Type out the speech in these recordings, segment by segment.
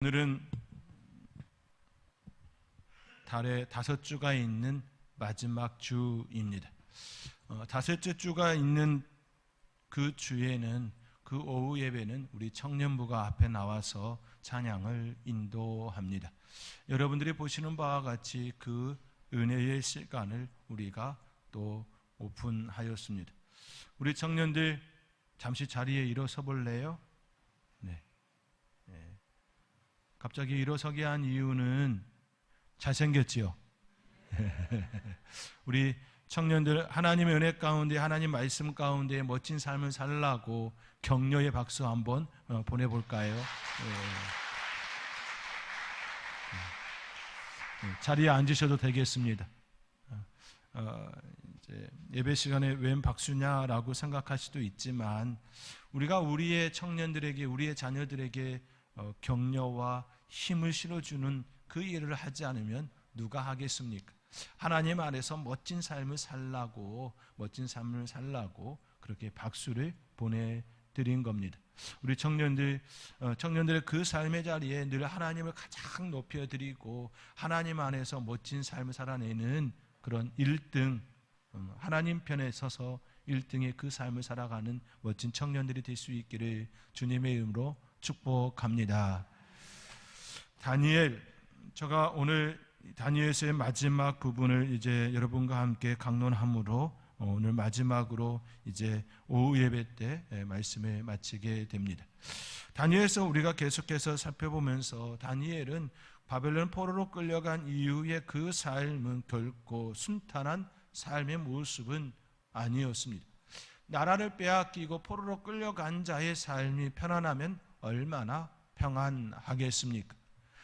오늘은 달에 5주가 있는 마지막 주입니다. 5째 주가 있는 그 주에는 그 오후 예배는 우리 청년부가 앞에 나와서 찬양을 인도합니다. 여러분들이 보시는 바와 같이 그 은혜의 시간을 우리가 또 오픈하였습니다. 우리 청년들 잠시 자리에 일어서 볼래요? 네. 갑자기 일어서게 한 이유는 잘생겼지요? 우리 청년들 하나님의 은혜 가운데, 하나님 말씀 가운데 멋진 삶을 살라고 격려의 박수 한번 보내볼까요? 자리에 앉으셔도 되겠습니다. 이제 예배 시간에 웬 박수냐라고 생각할 수도 있지만, 우리가 우리의 청년들에게, 우리의 자녀들에게 격려와 힘을 실어주는 그 일을 하지 않으면 누가 하겠습니까? 하나님 안에서 멋진 삶을 살라고 그렇게 박수를 보내드린 겁니다. 우리 청년들의 그 삶의 자리에 늘 하나님을 가장 높여드리고 하나님 안에서 멋진 삶을 살아내는 그런 1등, 하나님 편에 서서 1등의 그 삶을 살아가는 멋진 청년들이 될 수 있기를 주님의 이름으로 축복합니다. 제가 오늘 다니엘서의 마지막 부분을 이제 여러분과 함께 강론함으로 오늘 마지막으로 이제 오후 예배 때 말씀을 마치게 됩니다. 다니엘서 우리가 계속해서 살펴보면서 다니엘은 바벨론 포로로 끌려간 이후의 그 삶은 결코 순탄한 삶의 모습은 아니었습니다. 나라를 빼앗기고 포로로 끌려간 자의 삶이 편안하면 얼마나 평안하겠습니까?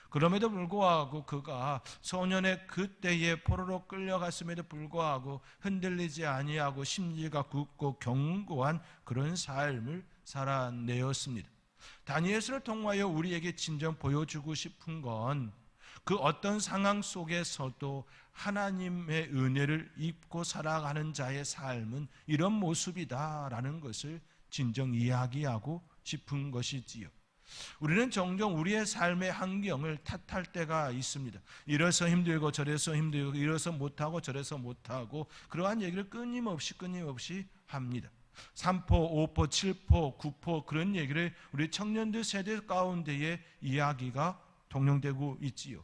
그럼에도 불구하고 그가 소년의 그때에 포로로 끌려갔음에도 불구하고 흔들리지 아니하고 심지가 굳고 견고한 그런 삶을 살아내었습니다. 다니엘서를 통하여 우리에게 진정 보여주고 싶은 건 그 어떤 상황 속에서도 하나님의 은혜를 입고 살아가는 자의 삶은 이런 모습이다라는 것을 진정 이야기하고 싶은 것이지요. 우리는 종종 우리의 삶의 환경을 탓할 때가 있습니다. 이래서 힘들고 저래서 힘들고, 이래서 못하고 저래서 못하고, 그러한 얘기를 끊임없이 합니다. 3포, 5포, 7포, 9포 그런 얘기를 우리 청년들 세대 가운데에 이야기가 동용되고 있지요.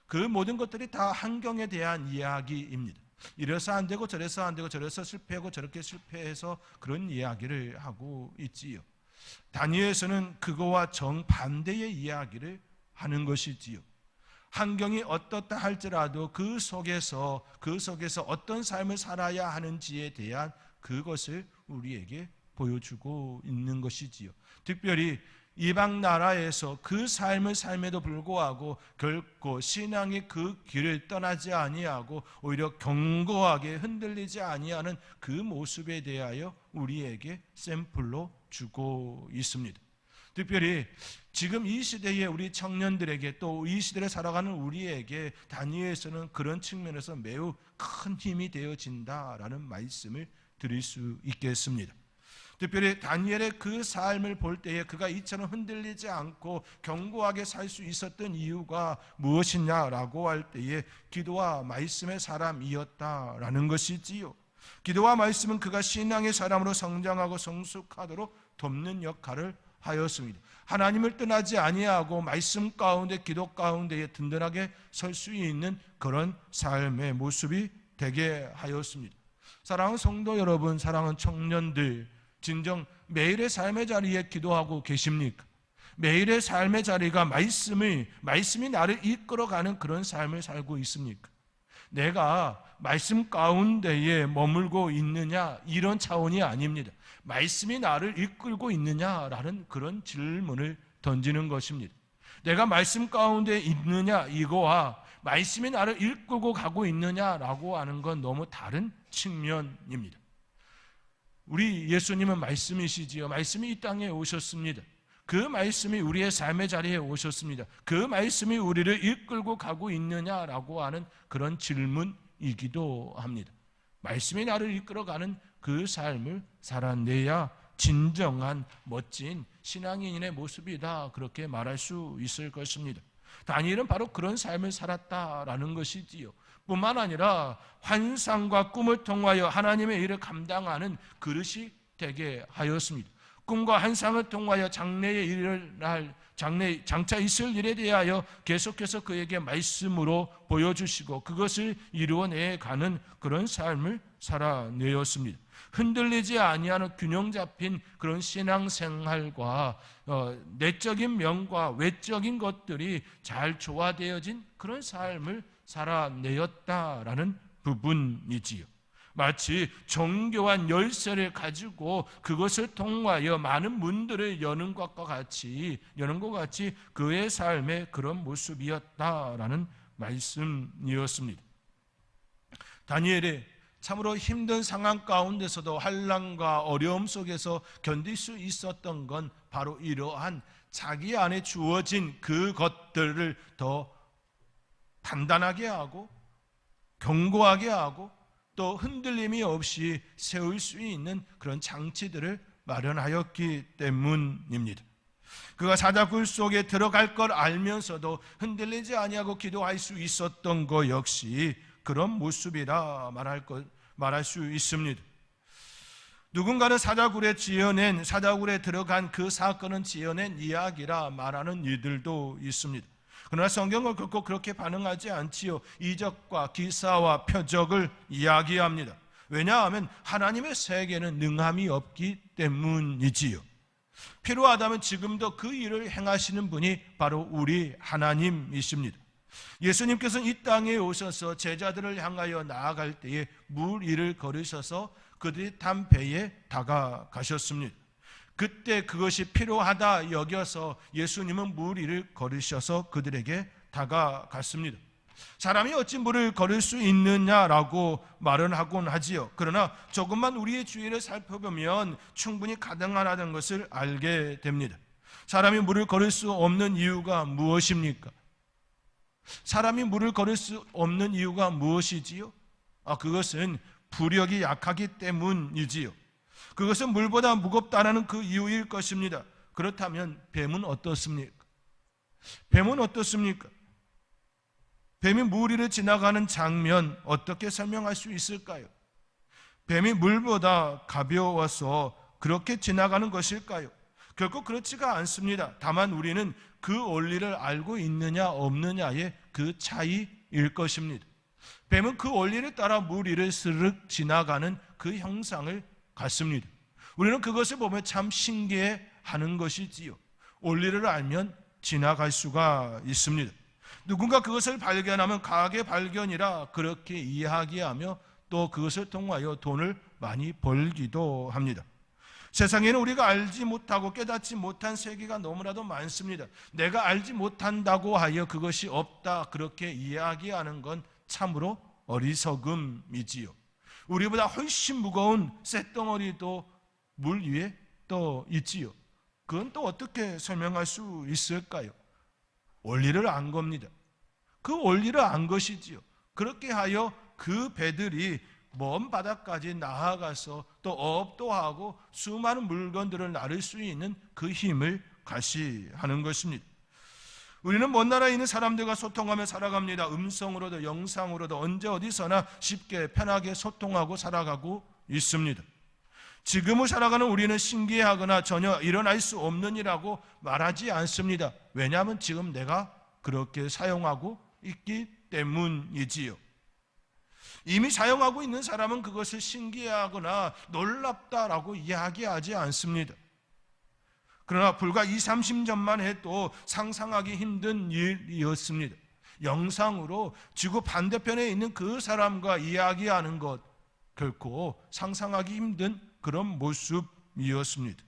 그 모든 것들이 다 환경에 대한 이야기입니다. 이래서 안 되고 저래서 안 되고, 저래서 실패하고 저렇게 실패해서 그런 이야기를 하고 있지요. 다니엘서는 그거와 정반대의 이야기를 하는 것이지요. 환경이 어떻다 할지라도 그 속에서 어떤 삶을 살아야 하는지에 대한 그것을 우리에게 보여주고 있는 것이지요. 특별히 이방 나라에서 그 삶을 삶에도 불구하고 결코 신앙의 그 길을 떠나지 아니하고 오히려 견고하게 흔들리지 아니하는 그 모습에 대하여 우리에게 샘플로 주고 있습니다. 특별히 지금 이 시대에 우리 청년들에게, 또 이 시대를 살아가는 우리에게 다니엘서는 그런 측면에서 매우 큰 힘이 되어진다라는 말씀을 드릴 수 있겠습니다. 특별히 다니엘의 그 삶을 볼 때에 그가 이처럼 흔들리지 않고 견고하게 살 수 있었던 이유가 무엇이냐라고 할 때에 기도와 말씀의 사람이었다라는 것이지요. 기도와 말씀은 그가 신앙의 사람으로 성장하고 성숙하도록 돕는 역할을 하였습니다. 하나님을 떠나지 아니하고 말씀 가운데, 기도 가운데에 든든하게 설 수 있는 그런 삶의 모습이 되게 하였습니다. 사랑하는 성도 여러분, 사랑하는 청년들, 진정 매일의 삶의 자리에 기도하고 계십니까? 매일의 삶의 자리가 말씀이 나를 이끌어가는 그런 삶을 살고 있습니까? 내가 말씀 가운데에 머물고 있느냐, 이런 차원이 아닙니다. 말씀이 나를 이끌고 있느냐라는 그런 질문을 던지는 것입니다. 내가 말씀 가운데 있느냐, 이거와 말씀이 나를 이끌고 가고 있느냐라고 하는 건 너무 다른 측면입니다. 우리 예수님은 말씀이시지요. 말씀이 이 땅에 오셨습니다. 그 말씀이 우리의 삶의 자리에 오셨습니다. 그 말씀이 우리를 이끌고 가고 있느냐라고 하는 그런 질문이기도 합니다. 말씀이 나를 이끌어가는 그 삶을 살아내야 진정한 멋진 신앙인의 모습이다, 그렇게 말할 수 있을 것입니다. 다니엘은 바로 그런 삶을 살았다라는 것이지요. 뿐만 아니라 환상과 꿈을 통하여 하나님의 일을 감당하는 그릇이 되게 하였습니다. 꿈과 환상을 통하여 장차 있을 일에 대하여 계속해서 그에게 말씀으로 보여주시고 그것을 이루어내가는 그런 삶을 살아내었습니다. 흔들리지 아니하는 균형 잡힌 그런 신앙생활과 내적인 면과 외적인 것들이 잘 조화되어진 그런 삶을 살아내었다라는 부분이지요. 마치 정교한 열쇠를 가지고 그것을 통하여 많은 문들을 여는 것과 같이 그의 삶의 그런 모습이었다라는 말씀이었습니다. 다니엘이 참으로 힘든 상황 가운데서도 환난과 어려움 속에서 견딜 수 있었던 건 바로 이러한 자기 안에 주어진 그 것들을 더 단단하게 하고 견고하게 하고 또 흔들림이 없이 세울 수 있는 그런 장치들을 마련하였기 때문입니다. 그가 사자굴 속에 들어갈 걸 알면서도 흔들리지 아니하고 기도할 수 있었던 것 역시 그런 모습이라 말할 수 있습니다. 누군가는 사자굴에 들어간 그 사건은 지어낸 이야기라 말하는 이들도 있습니다. 그러나 성경은 결코 그렇게 반응하지 않지요. 이적과 기사와 표적을 이야기합니다. 왜냐하면 하나님의 세계는 능함이 없기 때문이지요. 필요하다면 지금도 그 일을 행하시는 분이 바로 우리 하나님이십니다. 예수님께서는 이 땅에 오셔서 제자들을 향하여 나아갈 때에 물 위를 걸으셔서 그들이 탄 배에 다가가셨습니다. 그때 그것이 필요하다 여겨서 예수님은 물 위를 걸으셔서 그들에게 다가갔습니다. 사람이 어찌 물을 걸을 수 있느냐라고 말은 하곤 하지요. 그러나 조금만 우리의 주위를 살펴보면 충분히 가능하다는 것을 알게 됩니다. 사람이 물을 걸을 수 없는 이유가 무엇입니까? 사람이 물을 걸을 수 없는 이유가 무엇이지요? 그것은 부력이 약하기 때문이지요. 그것은 물보다 무겁다라는 그 이유일 것입니다. 그렇다면 뱀은 어떻습니까? 뱀이 물 위를 지나가는 장면 어떻게 설명할 수 있을까요? 뱀이 물보다 가벼워서 그렇게 지나가는 것일까요? 결코 그렇지가 않습니다. 다만 우리는 그 원리를 알고 있느냐 없느냐의 그 차이일 것입니다. 뱀은 그 원리를 따라 물 위를 스르륵 지나가는 그 형상을 갖습니다. 우리는 그것을 보면 참 신기해하는 것이지요. 원리를 알면 지나갈 수가 있습니다. 누군가 그것을 발견하면 과학의 발견이라 그렇게 이야기하며 또 그것을 통하여 돈을 많이 벌기도 합니다. 세상에는 우리가 알지 못하고 깨닫지 못한 세계가 너무나도 많습니다. 내가 알지 못한다고 하여 그것이 없다 그렇게 이야기하는 건 참으로 어리석음이지요. 우리보다 훨씬 무거운 쇳덩어리도 물 위에 떠 있지요. 그건 또 어떻게 설명할 수 있을까요? 원리를 안 겁니다. 그 원리를 안 것이지요. 그렇게 하여 그 배들이 먼 바다까지 나아가서 또 어업도 하고 수많은 물건들을 나를 수 있는 그 힘을 가시하는 것입니다. 우리는 먼 나라에 있는 사람들과 소통하며 살아갑니다. 음성으로도 영상으로도 언제 어디서나 쉽게 편하게 소통하고 살아가고 있습니다. 지금을 살아가는 우리는 신기하거나 전혀 일어날 수 없는 일이라고 말하지 않습니다. 왜냐하면 지금 내가 그렇게 사용하고 있기 때문이지요. 이미 사용하고 있는 사람은 그것을 신기하거나 놀랍다라고 이야기하지 않습니다. 그러나 불과 20-30년만 해도 상상하기 힘든 일이었습니다. 영상으로 지구 반대편에 있는 그 사람과 이야기하는 것 결코 상상하기 힘든 그런 모습이었습니다.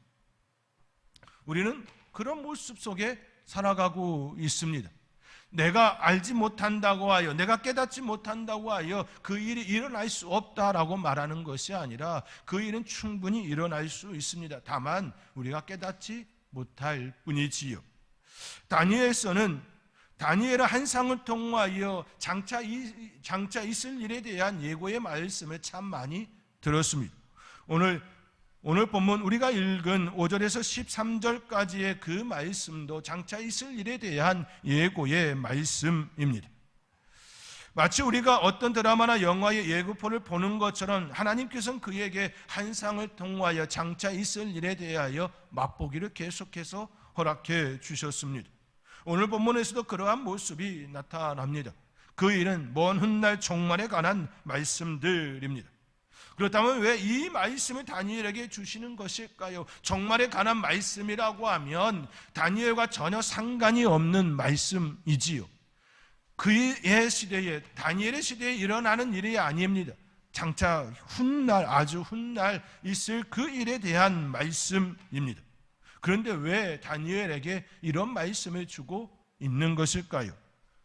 우리는 그런 모습 속에 살아가고 있습니다. 내가 알지 못한다고 하여, 내가 깨닫지 못한다고 하여 그 일이 일어날 수 없다라고 말하는 것이 아니라 그 일은 충분히 일어날 수 있습니다. 다만 우리가 깨닫지 못할 뿐이지요. 다니엘서는 다니엘의 환상을 통하여 장차 있을 일에 대한 예고의 말씀을 참 많이 들었습니다. 오늘 오늘 본문 우리가 읽은 5절에서 13절까지의 그 말씀도 장차 있을 일에 대한 예고의 말씀입니다. 마치 우리가 어떤 드라마나 영화의 예고편을 보는 것처럼 하나님께서는 그에게 환상을 통하여 장차 있을 일에 대하여 맛보기를 계속해서 허락해 주셨습니다. 오늘 본문에서도 그러한 모습이 나타납니다. 그 일은 먼 훗날 종말에 관한 말씀들입니다. 그렇다면 왜 이 말씀을 다니엘에게 주시는 것일까요? 종말에 관한 말씀이라고 하면 다니엘과 전혀 상관이 없는 말씀이지요. 그의 시대에, 다니엘의 시대에 일어나는 일이 아닙니다. 장차 훗날, 아주 훗날 있을 그 일에 대한 말씀입니다. 그런데 왜 다니엘에게 이런 말씀을 주고 있는 것일까요?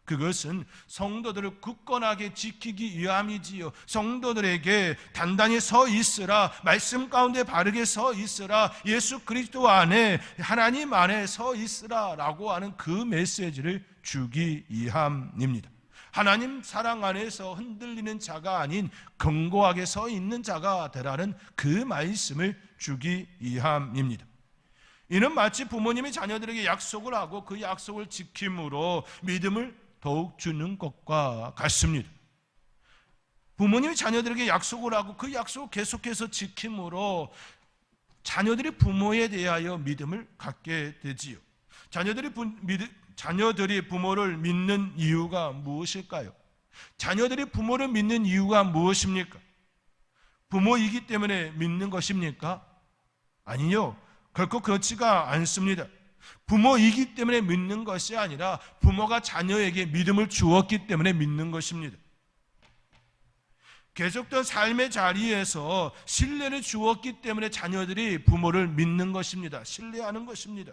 그것은 성도들을 굳건하게 지키기 위함이지요. 성도들에게 단단히 서 있으라, 말씀 가운데 바르게 서 있으라, 예수 그리스도 안에, 하나님 안에 서 있으라 라고 하는 그 메시지를 주기 위함입니다. 하나님 사랑 안에서 흔들리는 자가 아닌 견고하게 서 있는 자가 되라는 그 말씀을 주기 위함입니다. 이는 마치 부모님이 자녀들에게 약속을 하고 그 약속을 지킴으로 믿음을 더욱 주는 것과 같습니다. 부모님이 자녀들에게 약속을 하고 그 약속을 계속해서 지킴으로 자녀들이 부모에 대하여 믿음을 갖게 되지요. 자녀들이 부모를 믿는 이유가 무엇일까요? 자녀들이 부모를 믿는 이유가 무엇입니까? 부모이기 때문에 믿는 것입니까? 아니요, 결코 그렇지가 않습니다. 부모이기 때문에 믿는 것이 아니라 부모가 자녀에게 믿음을 주었기 때문에 믿는 것입니다. 계속된 삶의 자리에서 신뢰를 주었기 때문에 자녀들이 부모를 믿는 것입니다. 신뢰하는 것입니다.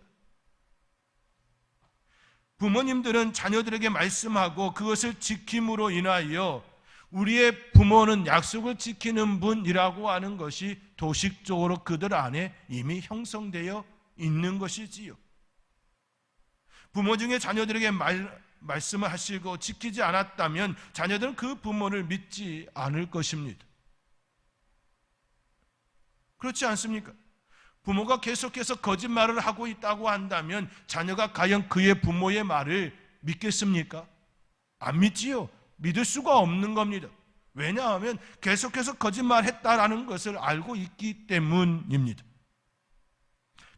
부모님들은 자녀들에게 말씀하고 그것을 지킴으로 인하여 우리의 부모는 약속을 지키는 분이라고 하는 것이 도식적으로 그들 안에 이미 형성되어 있는 것이지요. 부모 중에 자녀들에게 말씀을 하시고 지키지 않았다면 자녀들은 그 부모를 믿지 않을 것입니다. 그렇지 않습니까? 부모가 계속해서 거짓말을 하고 있다고 한다면 자녀가 과연 그의 부모의 말을 믿겠습니까? 안 믿지요. 믿을 수가 없는 겁니다. 왜냐하면 계속해서 거짓말했다라는 것을 알고 있기 때문입니다.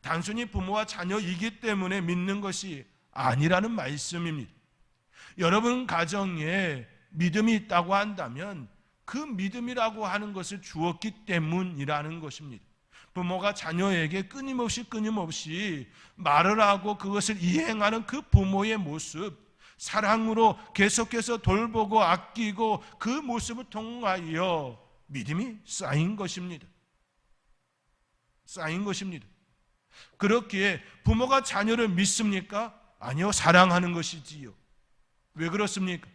단순히 부모와 자녀이기 때문에 믿는 것이 아니라는 말씀입니다. 여러분 가정에 믿음이 있다고 한다면 그 믿음이라고 하는 것을 주었기 때문이라는 것입니다. 부모가 자녀에게 끊임없이 말을 하고 그것을 이행하는 그 부모의 모습, 사랑으로 계속해서 돌보고 아끼고 그 모습을 통하여 믿음이 쌓인 것입니다. 쌓인 것입니다. 그렇기에 부모가 자녀를 믿습니까? 아니요, 사랑하는 것이지요. 왜 그렇습니까?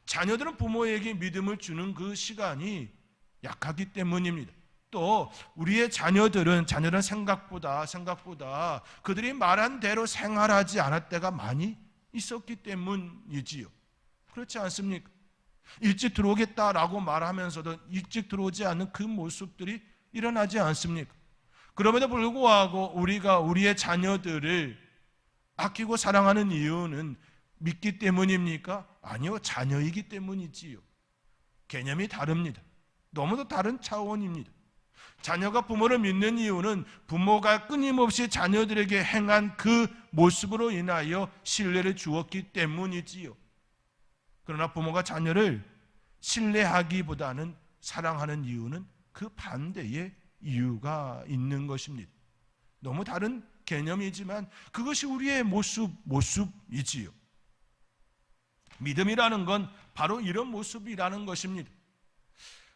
자녀들은 부모에게 믿음을 주는 그 시간이 약하기 때문입니다. 또 우리의 자녀들은 생각보다 그들이 말한 대로 생활하지 않을 때가 많이 있었기 때문이지요. 그렇지 않습니까? 일찍 들어오겠다라고 말하면서도 일찍 들어오지 않는 그 모습들이 일어나지 않습니까? 그럼에도 불구하고 우리가 우리의 자녀들을 아끼고 사랑하는 이유는 믿기 때문입니까? 아니요, 자녀이기 때문이지요. 개념이 다릅니다. 너무도 다른 차원입니다. 자녀가 부모를 믿는 이유는 부모가 끊임없이 자녀들에게 행한 그 모습으로 인하여 신뢰를 주었기 때문이지요. 그러나 부모가 자녀를 신뢰하기보다는 사랑하는 이유는 그 반대의 이유가 있는 것입니다. 너무 다른 개념이지만 그것이 우리의 모습이지요. 믿음이라는 건 바로 이런 모습이라는 것입니다.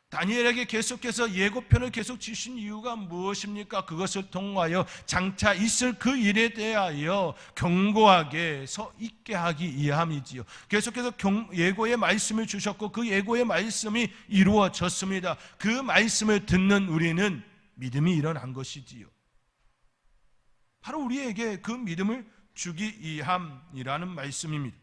다니엘에게 계속해서 예고편을 계속 주신 이유가 무엇입니까? 그것을 통하여 장차 있을 그 일에 대하여 견고하게 서 있게 하기 위함이지요. 계속해서 예고의 말씀을 주셨고 그 예고의 말씀이 이루어졌습니다. 그 말씀을 듣는 우리는 믿음이 일어난 것이지요. 바로 우리에게 그 믿음을 주기 위함이라는 말씀입니다.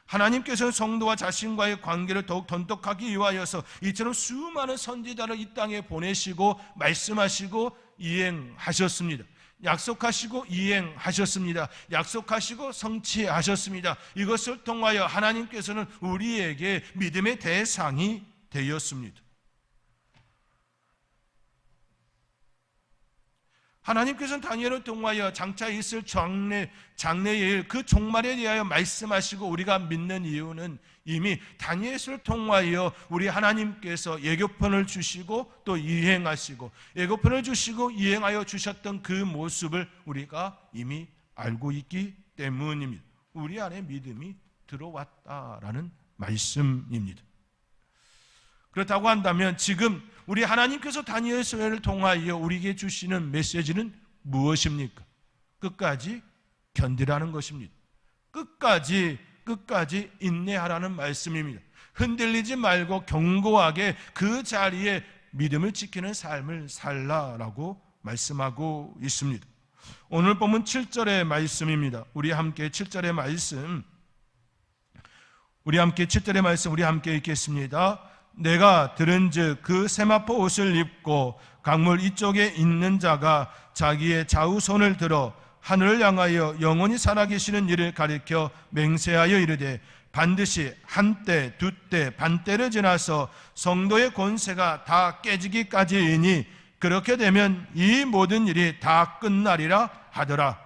하나님께서는 성도와 자신과의 관계를 더욱 돈독하기 위하여서 이처럼 수많은 선지자를 이 땅에 보내시고 말씀하시고 이행하셨습니다. 약속하시고 이행하셨습니다. 약속하시고 성취하셨습니다. 이것을 통하여 하나님께서는 우리에게 믿음의 대상이 되었습니다. 하나님께서는 다니엘을 통하여 장차 있을 장래의 일, 그 종말에 대하여 말씀하시고 우리가 믿는 이유는 이미 다니엘을 통하여 우리 하나님께서 예고편을 주시고 또 이행하시고 예고편을 주시고 이행하여 주셨던 그 모습을 우리가 이미 알고 있기 때문입니다. 우리 안에 믿음이 들어왔다라는 말씀입니다. 그렇다고 한다면 지금 우리 하나님께서 다니엘서를 통하여 우리에게 주시는 메시지는 무엇입니까? 끝까지 견디라는 것입니다. 끝까지 인내하라는 말씀입니다. 흔들리지 말고 견고하게 그 자리에 믿음을 지키는 삶을 살라라고 말씀하고 있습니다. 오늘 본문 7절의 말씀입니다. 우리 함께 7절의 말씀 우리 함께 읽겠습니다. 내가 들은즉 그 세마포 옷을 입고 강물 이쪽에 있는 자가 자기의 좌우 손을 들어 하늘을 향하여 영원히 살아계시는 이를 가리켜 맹세하여 이르되 반드시 한때 두때 반때를 지나서 성도의 권세가 다 깨지기까지이니 그렇게 되면 이 모든 일이 다 끝나리라 하더라.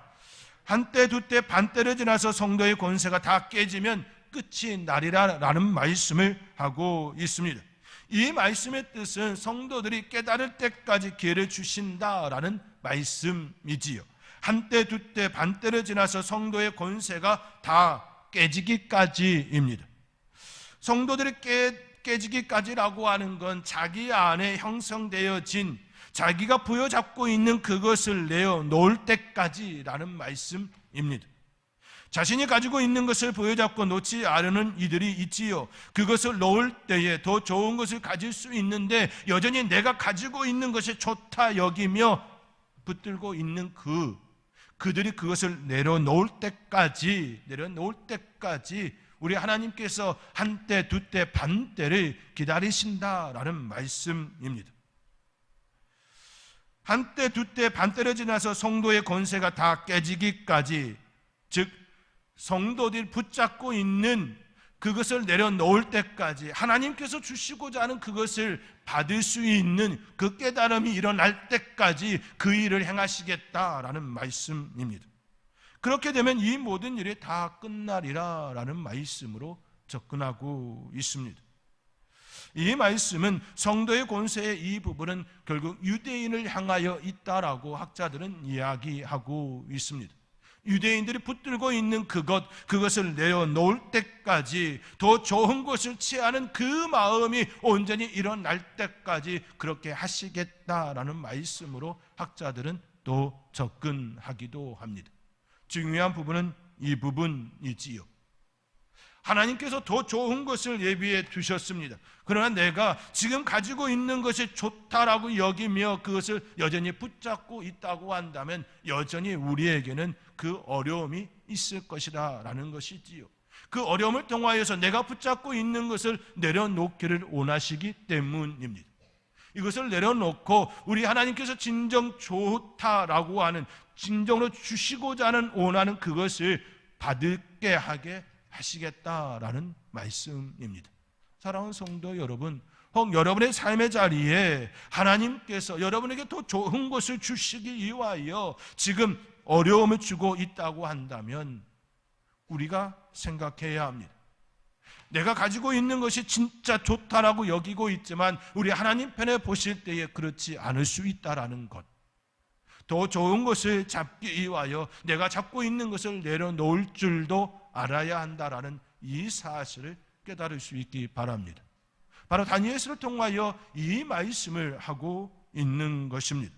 한때 두때 반때를 지나서 성도의 권세가 다 깨지면 끝이 나리라라는 말씀을 하고 있습니다. 이 말씀의 뜻은 성도들이 깨달을 때까지 기회를 주신다라는 말씀이지요. 한때 두때 반때를 지나서 성도의 권세가 다 깨지기까지입니다. 성도들이 깨지기까지라고 하는 건 자기 안에 형성되어진 자기가 부여잡고 있는 그것을 내어놓을 때까지라는 말씀입니다. 자신이 가지고 있는 것을 부여잡고 놓지 않으는 이들이 있지요. 그것을 놓을 때에 더 좋은 것을 가질 수 있는데 여전히 내가 가지고 있는 것이 좋다 여기며 붙들고 있는 그들이 그것을 내려놓을 때까지 우리 하나님께서 한때 두때 반때를 기다리신다라는 말씀입니다. 한때 두때 반때를 지나서 성도의 권세가 다 깨지기까지, 즉 성도들이 붙잡고 있는 그것을 내려놓을 때까지 하나님께서 주시고자 하는 그것을 받을 수 있는 그 깨달음이 일어날 때까지 그 일을 행하시겠다라는 말씀입니다. 그렇게 되면 이 모든 일이 다 끝나리라라는 말씀으로 접근하고 있습니다. 이 말씀은 성도의 권세의 이 부분은 결국 유대인을 향하여 있다라고 학자들은 이야기하고 있습니다. 유대인들이 붙들고 있는 그것을 내려놓을 때까지, 더 좋은 것을 취하는 그 마음이 온전히 일어날 때까지 그렇게 하시겠다라는 말씀으로 학자들은 또 접근하기도 합니다. 중요한 부분은 이 부분이지요. 하나님께서 더 좋은 것을 예비해 두셨습니다. 그러나 내가 지금 가지고 있는 것이 좋다라고 여기며 그것을 여전히 붙잡고 있다고 한다면 여전히 우리에게는 그 어려움이 있을 것이다 라는 것이지요. 그 어려움을 통하여서 내가 붙잡고 있는 것을 내려놓기를 원하시기 때문입니다. 이것을 내려놓고 우리 하나님께서 진정 좋다라고 하는, 진정으로 주시고자 하는 원하는 그것을 받게 하게 하시겠다라는 말씀입니다. 사랑하는 성도 여러분, 혹 여러분의 삶의 자리에 하나님께서 여러분에게 더 좋은 것을 주시기 위하여 지금 어려움을 주고 있다고 한다면 우리가 생각해야 합니다. 내가 가지고 있는 것이 진짜 좋다라고 여기고 있지만 우리 하나님 편에 보실 때에 그렇지 않을 수 있다라는 것, 더 좋은 것을 잡기 위하여 내가 잡고 있는 것을 내려놓을 줄도 알아야 한다라는 이 사실을 깨달을 수 있기 바랍니다. 바로 다니엘서를 통하여 이 말씀을 하고 있는 것입니다.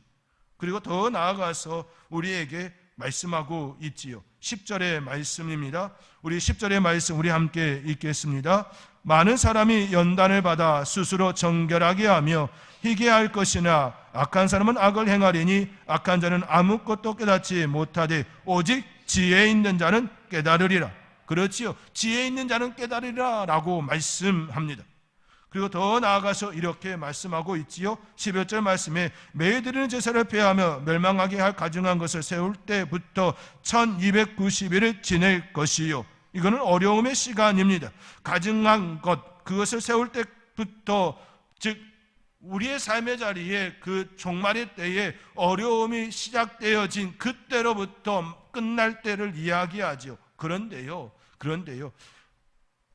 그리고 더 나아가서 우리에게 말씀하고 있지요. 10절의 말씀입니다. 우리 10절의 말씀 우리 함께 읽겠습니다. 많은 사람이 연단을 받아 스스로 정결하게 하며 희귀할 것이나 악한 사람은 악을 행하리니 악한 자는 아무것도 깨닫지 못하되 오직 지혜 있는 자는 깨달으리라. 그렇지요. 지혜 있는 자는 깨달으리라 라고 말씀합니다. 그리고 더 나아가서 이렇게 말씀하고 있지요. 11절 말씀에 매일 드리는 제사를 폐하며 멸망하게 할 가증한 것을 세울 때부터 1290일을 지낼 것이요. 이거는 어려움의 시간입니다. 가증한 것, 그것을 세울 때부터, 즉 우리의 삶의 자리에 그 종말의 때에 어려움이 시작되어진 그때로부터 끝날 때를 이야기하죠. 그런데요,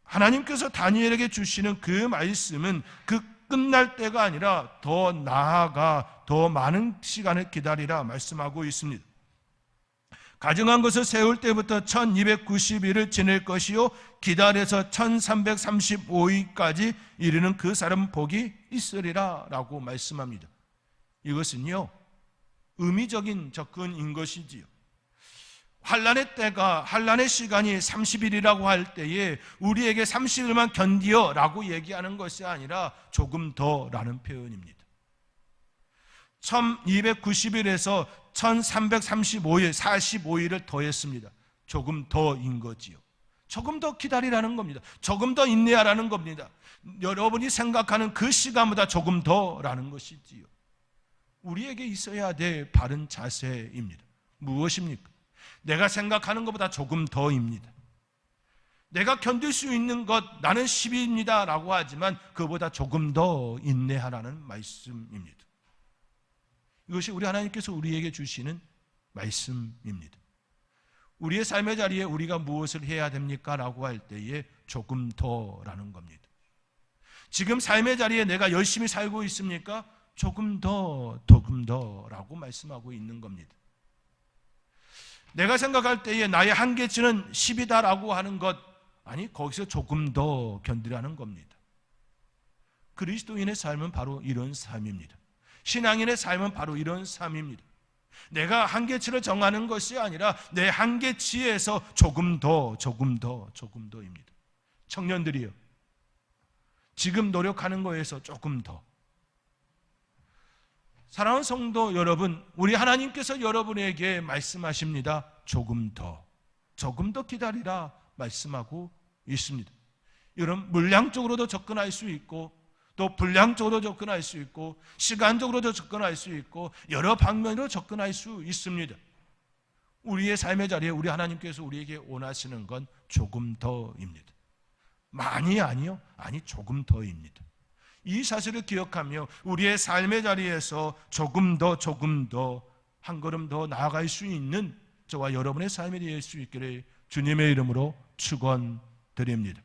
하나님께서 다니엘에게 주시는 그 말씀은 그 끝날 때가 아니라 더 나아가 더 많은 시간을 기다리라 말씀하고 있습니다. 가증한 것을 세울 때부터 1290일을 지낼 것이요 기다려서 1335일까지 이르는 그 사람 복이 있으리라 라고 말씀합니다. 이것은요 의미적인 접근인 것이지요. 환난의 때가, 환난의 시간이 30일이라고 할 때에 우리에게 30일만 견디어 라고 얘기하는 것이 아니라 조금 더 라는 표현입니다. 1290일에서 1335일, 45일을 더했습니다. 조금 더인 거지요. 조금 더 기다리라는 겁니다. 조금 더 인내하라는 겁니다. 여러분이 생각하는 그 시간보다 조금 더라는 것이지요. 우리에게 있어야 될 바른 자세입니다. 무엇입니까? 내가 생각하는 것보다 조금 더입니다. 내가 견딜 수 있는 것, 나는 10입니다 라고 하지만 그보다 조금 더 인내하라는 말씀입니다. 이것이 우리 하나님께서 우리에게 주시는 말씀입니다. 우리의 삶의 자리에 우리가 무엇을 해야 됩니까? 라고 할 때에 조금 더라는 겁니다. 지금 삶의 자리에 내가 열심히 살고 있습니까? 조금 더라고 말씀하고 있는 겁니다. 내가 생각할 때에 나의 한계치는 10이다라고 하는 것, 아니 거기서 조금 더 견디라는 겁니다. 그리스도인의 삶은 바로 이런 삶입니다. 신앙인의 삶은 바로 이런 삶입니다. 내가 한계치를 정하는 것이 아니라 내 한계치에서 조금 더입니다. 청년들이요, 지금 노력하는 거에서 조금 더. 사랑하는 성도 여러분, 우리 하나님께서 여러분에게 말씀하십니다. 조금 더 기다리라 말씀하고 있습니다. 여러분, 물량적으로도 접근할 수 있고 또 분량적으로 접근할 수 있고 시간적으로도 접근할 수 있고 여러 방면으로 접근할 수 있습니다. 우리의 삶의 자리에 우리 하나님께서 우리에게 원하시는 건 조금 더입니다. 많이 아니요? 아니 조금 더입니다. 이 사실을 기억하며 우리의 삶의 자리에서 조금 더 한 걸음 더 나아갈 수 있는 저와 여러분의 삶이 될 수 있기를 주님의 이름으로 축원드립니다.